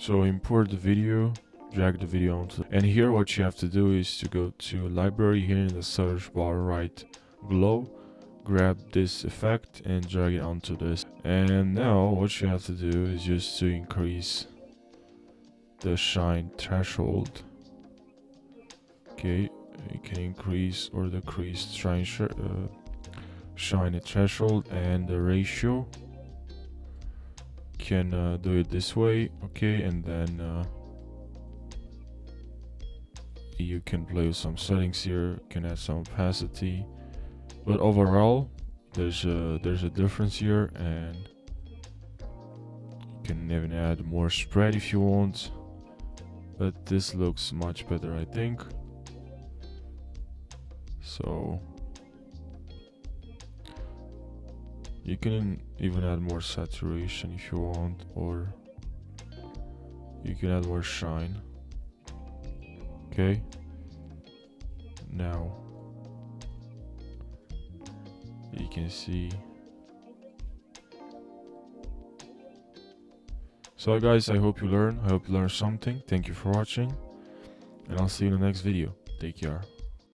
So import the video, drag the video onto, and here what you have to do is to go to library here in the search bar right below, grab this effect and drag it onto this. And now what you have to do is just to increase the shine threshold. Okay, you can increase or decrease shine threshold, and the ratio can do it this way. Okay, and then you can play with some settings here, you can add some opacity, but overall there's a difference here, and you can even add more spread if you want, but this looks much better, I think. So you can even add more saturation if you want, or you can add more shine. Okay, now you can see. So guys, I hope you learned something. Thank you for watching, and I'll see you in the next video. Take care.